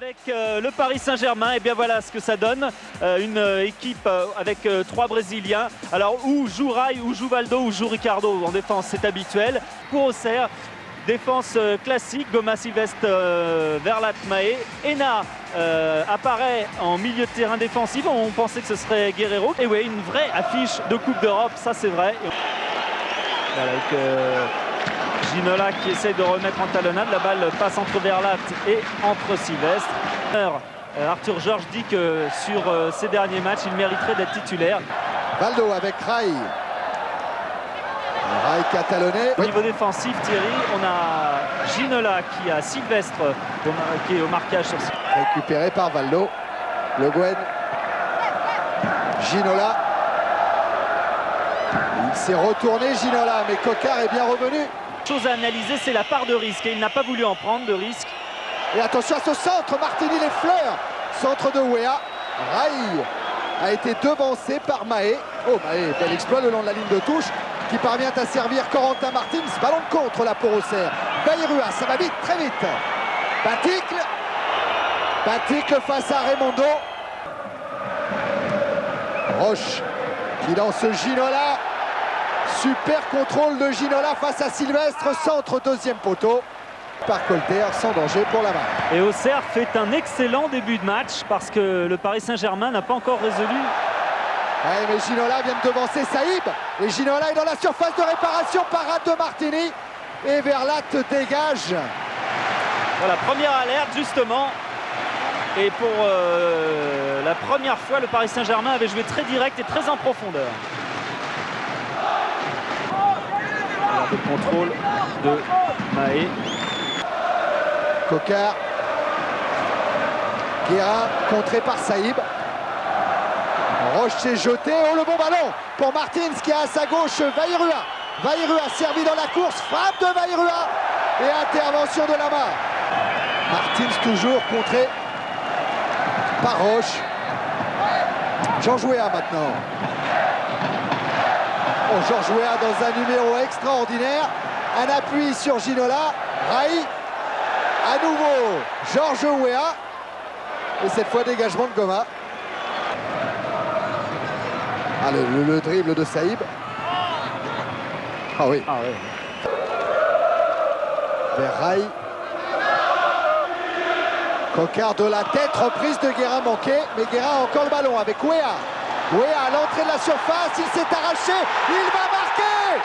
Avec le Paris Saint-Germain, et bien voilà ce que ça donne. Une équipe avec 3 Brésiliens. Alors où joue Rai, où joue Valdo, où joue Ricardo en défense, c'est habituel. Pour Auxerre, défense classique, Goma, Silvestre, Verlat, Mahé. Ena apparaît en milieu de terrain défensif. On pensait que ce serait Guerreiro. Et oui, une vraie affiche de Coupe d'Europe, ça c'est vrai. Voilà, avec Ginola qui essaie de remettre en talonnade. La balle passe entre Verlat et entre Silvestre. Arthur Georges dit que sur ces derniers matchs, il mériterait d'être titulaire. Valdo avec Rai. Rai qui a talonné. Au niveau défensif, Thierry, on a Ginola qui a Silvestre qui est au marquage sur récupéré par Valdo. Le Guen. Ginola. Il s'est retourné, Ginola, mais Cocard est bien revenu. Chose à analyser, c'est la part de risque. Et il n'a pas voulu en prendre de risque. Et attention à ce centre, Martini les fleurs. Centre de Wea. Rai a été devancé par Mahé. Oh, Mahé, bel exploit le long de la ligne de touche qui parvient à servir Corentin Martins. Ballon de contre là pour Auxerre. Bayrua, ça va vite, très vite. Baticle face à Raimondo. Roche qui lance Ginola. Super contrôle de Ginola face à Silvestre. Centre, deuxième poteau. Par Colter, sans danger pour la main. Et Auxerre fait un excellent début de match parce que le Paris Saint-Germain n'a pas encore résolu. Ouais, mais Ginola vient de devancer Saïb. Et Ginola est dans la surface de réparation. Parade de Martini. Et Verlat dégage. Voilà, première alerte justement. Et pour la première fois, le Paris Saint-Germain avait joué très direct et très en profondeur. Alors, le contrôle de Mahé. Cocard. Guérin contré par Saïb. Roche s'est jeté. Oh, le bon ballon pour Martins qui a à sa gauche Bayrua. Bayrua servi dans la course. Frappe de Bayrua. Et intervention de Lama. Martins toujours contré par Roche. Georges Weah maintenant. Oh, Georges Weah dans un numéro extraordinaire. Un appui sur Ginola. Rai. À nouveau, Georges Weah. Et cette fois, dégagement de Goma. Ah, le dribble de Saïb. Ah oui. Ah ouais. Vers Rai. Cocard de la tête, reprise de Guérin manquée. Mais Guérin a encore le ballon avec Weah. Weah à l'entrée de la surface, il s'est arraché. Il va marquer.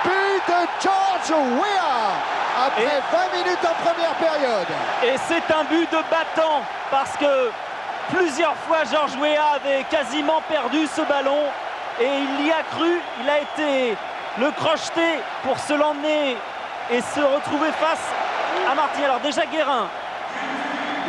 But de Georges Weah. Après 20 minutes en première période. Et c'est un but de battant parce que plusieurs fois Georges Weah avait quasiment perdu ce ballon et il y a cru, il a été le crocheté pour se l'emmener et se retrouver face à Martini. Alors déjà Guérin,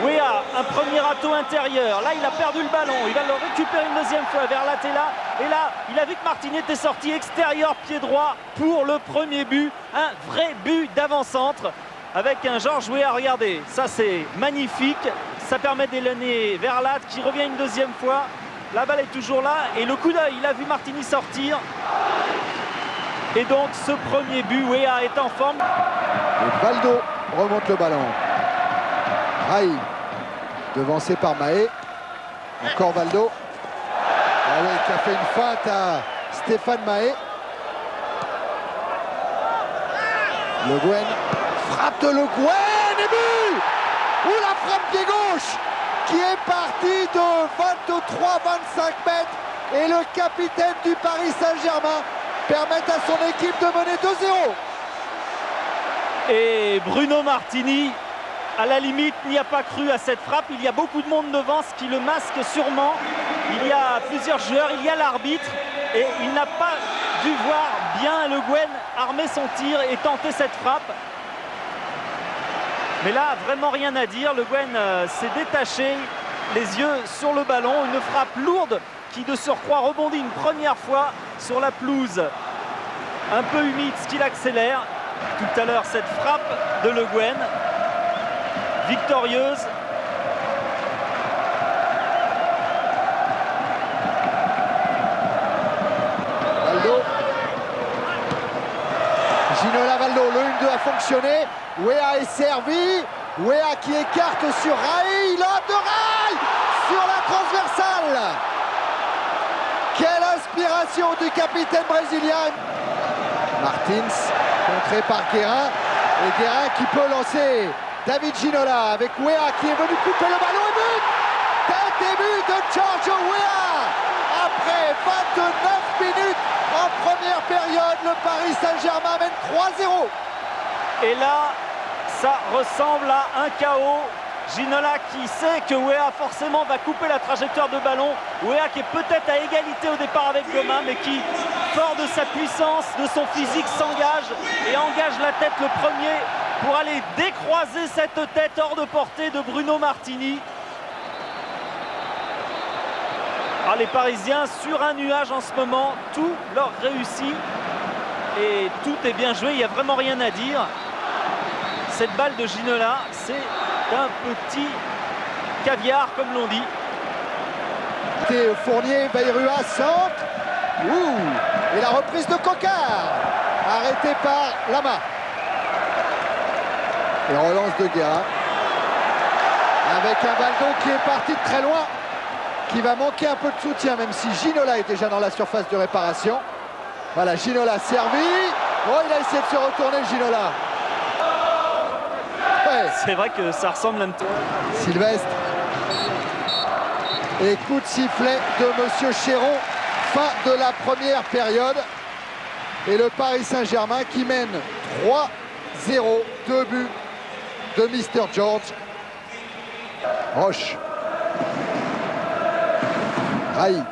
Weah, un premier atout intérieur, là il a perdu le ballon, il va le récupérer une deuxième fois vers la Tella et là il a vu que Martini était sorti extérieur pied droit pour le premier but, un vrai but d'avant-centre avec un Georges Weah. Regardez, ça c'est magnifique, ça permet d'éloigner Verlat qui revient une deuxième fois, la balle est toujours là et le coup d'œil, il a vu Martini sortir et donc ce premier but, Weah est en forme. Et Valdo remonte le ballon. Rai, devancé par Mahé. Encore Valdo. Ah oui, qui a fait une feinte à Stéphane Mahé. Le Guen. Frappe de Le Guen et but. Ou la frappe pied gauche qui est partie de 23-25 mètres. Et le capitaine du Paris Saint-Germain permet à son équipe de mener 2-0. Et Bruno Martini, à la limite, n'y a pas cru à cette frappe. Il y a beaucoup de monde devant, ce qui le masque sûrement. Il y a plusieurs joueurs, il y a l'arbitre. Et il n'a pas dû voir bien Le Guen armer son tir et tenter cette frappe. Mais là, vraiment rien à dire. Le Guen s'est détaché, les yeux sur le ballon. Une frappe lourde qui, de surcroît, rebondit une première fois sur la pelouse. Un peu humide, ce qui l'accélère. Tout à l'heure, cette frappe de Le Guen. Victorieuse. Valdo. Ginola, Valdo, le 1-2 a fonctionné. Weah est servi. Weah qui écarte sur Rai. Il a célébration du capitaine brésilien. Martins, contré par Guérin. Et Guérin qui peut lancer David Ginola avec Weah qui est venu couper le ballon et but! Tête et but de Giorgio Weah! Après 29 minutes en première période, le Paris Saint-Germain mène 3-0. Et là, ça ressemble à un chaos. Ginola qui sait que Weah forcément va couper la trajectoire de ballon. Weah qui est peut-être à égalité au départ avec Goma, mais qui, fort de sa puissance, de son physique, s'engage et engage la tête le premier pour aller décroiser cette tête hors de portée de Bruno Martini. Alors les Parisiens sur un nuage en ce moment, tout leur réussit et tout est bien joué, il n'y a vraiment rien à dire. Cette balle de Ginola, c'est un petit caviar comme l'on dit. Fournier, Bayrua, centre. Et la reprise de Cocard, arrêtée par Lama. Et relance de Guérin. Avec un Baldo qui est parti de très loin, qui va manquer un peu de soutien, même si Ginola est déjà dans la surface de réparation. Voilà, Ginola servi. Oh, il a essayé de se retourner, Ginola. Ouais. C'est vrai que ça ressemble un petit peu. Sylvestre. Et coup de sifflet de Monsieur Chéron. Fin de la première période. Et le Paris Saint-Germain qui mène 3-0. 2 buts de Mr. George. Roche. Raï.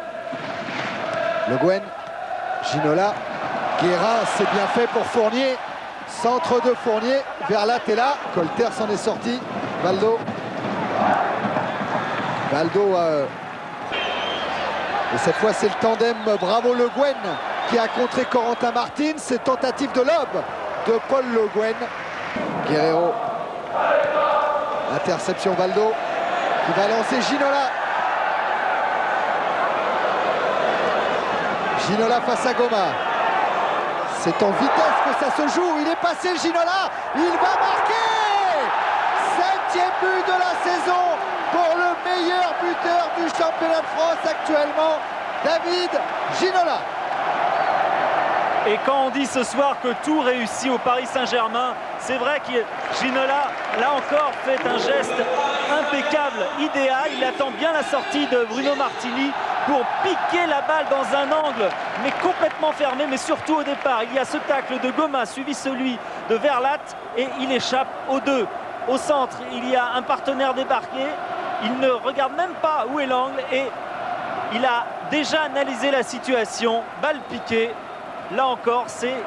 Le Guen. Ginola. Guérin, c'est bien fait pour Fournier. Centre de Fournier vers Latella. Colter s'en est sorti. Baldo. Et cette fois, c'est le tandem Bravo Le Guen qui a contré Corentin Martins. C'est tentative de lob de Paul Le Guen. Guerrero. Interception Baldo qui va lancer Ginola. Ginola face à Goma. C'est en vitesse que ça se joue. Il est passé Ginola. Il va marquer. 7e but de la saison pour le meilleur buteur du championnat de France actuellement, David Ginola. Et quand on dit ce soir que tout réussit au Paris Saint-Germain, c'est vrai que Ginola, là encore, fait un geste impeccable, idéal. Il attend bien la sortie de Bruno Martini pour piquer la balle dans un angle, mais complètement fermé, mais surtout au départ. Il y a ce tacle de Goma, suivi celui de Verlat, et il échappe aux deux. Au centre, il y a un partenaire débarqué. Il ne regarde même pas où est l'angle et il a déjà analysé la situation. Balle piquée. Là encore, c'est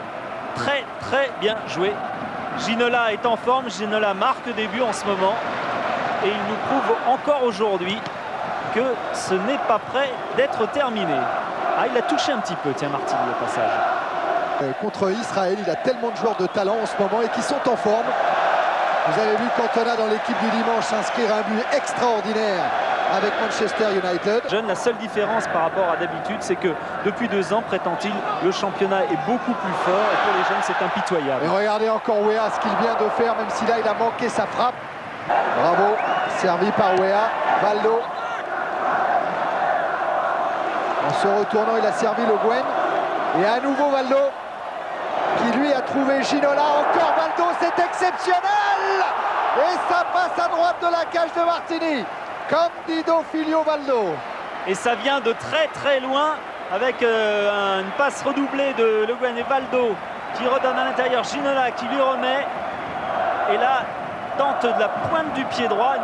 très très bien joué. Ginola est en forme. Ginola marque des buts en ce moment. Et il nous prouve encore aujourd'hui que ce n'est pas prêt d'être terminé. Ah, il a touché un petit peu, tiens, Martini, au passage. Contre Israël, il a tellement de joueurs de talent en ce moment et qui sont en forme. Vous avez vu Cantona dans l'équipe du dimanche s'inscrire un but extraordinaire avec Manchester United. Jeune, la seule différence par rapport à d'habitude, c'est que depuis 2 ans, prétend-il, le championnat est beaucoup plus fort et pour les jeunes, c'est impitoyable. Et regardez encore Weah, ce qu'il vient de faire, même si là, il a manqué sa frappe. Bravo, servi par Weah. Baldo. En se retournant, il a servi Le Guen. Et à nouveau Baldo, qui lui a trouvé Ginola. Encore Baldo, c'est exceptionnel! Et ça passe à droite de la cage de Martini. Candido Filio Baldo. Et ça vient de très très loin avec une passe redoublée de Le Guen et Baldo qui redonne à l'intérieur. Ginola qui lui remet. Et là, tente de la pointe du pied droit.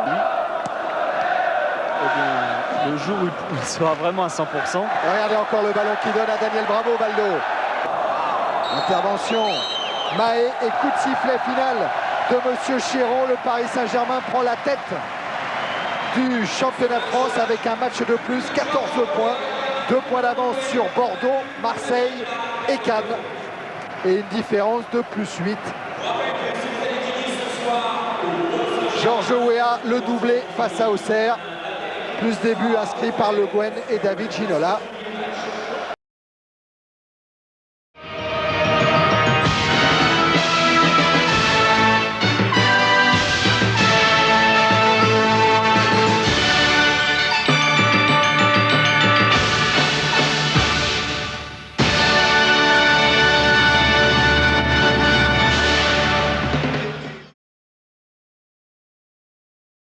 Eh bien, le jour où il sera vraiment à 100%. Et regardez encore le ballon qui donne à Daniel Bravo, Baldo. Intervention, Mahé et coup de sifflet final de Monsieur Chéron. Le Paris Saint-Germain prend la tête du championnat de France avec un match de plus, 14 points. 2 points d'avance sur Bordeaux, Marseille et Cannes. Et une différence de plus 8. Georges Weah, le doublé face à Auxerre. Plus des buts inscrits par Le Guen et David Ginola.